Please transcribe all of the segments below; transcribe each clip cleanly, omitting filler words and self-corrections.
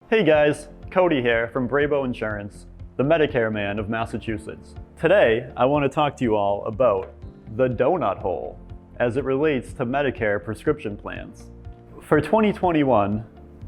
Hey guys, Cody here from Brabo Insurance, the Medicare man of Massachusetts. Today, I want to talk to you all about the donut hole as it relates to Medicare prescription plans. For 2021,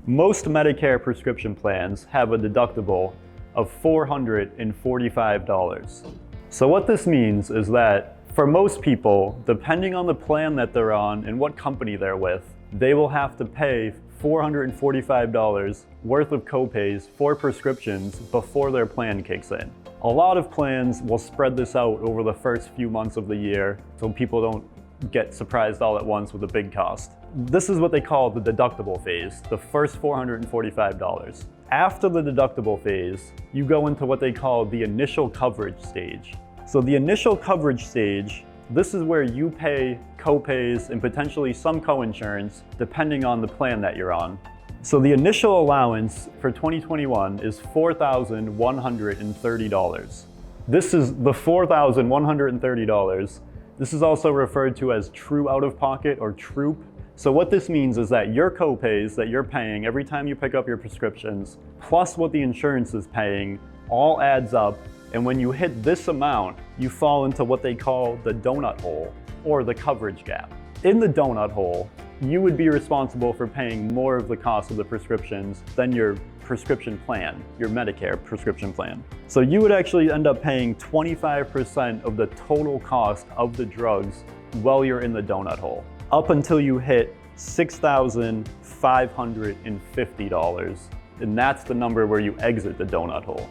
most Medicare prescription plans have a deductible of $445. So what this means is that for most people, depending on the plan that they're on and what company they're with, they will have to pay $445 worth of copays for prescriptions before their plan kicks in. A lot of plans will spread this out over the first few months of the year so people don't get surprised all at once with a big cost. This is what they call the deductible phase, the first $445. After the deductible phase, you go into what they call the initial coverage stage. So the initial coverage stage, this is where you pay copays and potentially some coinsurance depending on the plan that you're on. So the initial allowance for 2021 is $4,130. This is the $4,130. This is also referred to as true out-of-pocket or TROOP. So what this means is that your copays that you're paying every time you pick up your prescriptions, plus what the insurance is paying, all adds up. And when you hit this amount, you fall into what they call the donut hole or the coverage gap. In the donut hole, you would be responsible for paying more of the cost of the prescriptions than your prescription plan, your Medicare prescription plan. So you would actually end up paying 25% of the total cost of the drugs while you're in the donut hole, up until you hit $6,550. And that's the number where you exit the donut hole.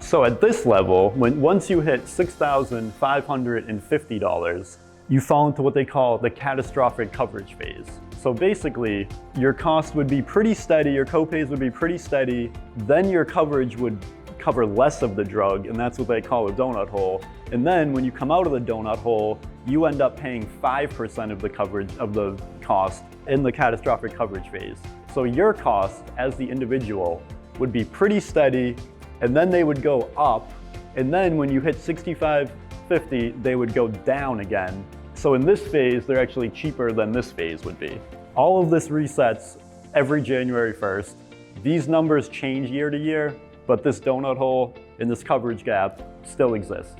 So at this level, once you hit $6,550, you fall into what they call the catastrophic coverage phase. So basically, your cost would be pretty steady, your copays would be pretty steady, then your coverage would cover less of the drug, and that's what they call a donut hole. And then when you come out of the donut hole, you end up paying 5% of the coverage of the cost in the catastrophic coverage phase. So your cost as the individual would be pretty steady, and then they would go up, and then when you hit $6,550, they would go down again. So in this phase, they're actually cheaper than this phase would be. All of this resets every January 1st. These numbers change year to year, but this donut hole and this coverage gap still exists.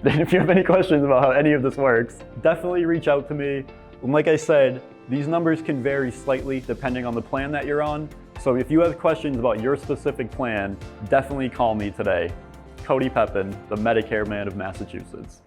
And if you have any questions about how any of this works, definitely reach out to me. And like I said, these numbers can vary slightly depending on the plan that you're on. So if you have questions about your specific plan, definitely call me today. Cody Pepin, the Medicare man of Massachusetts.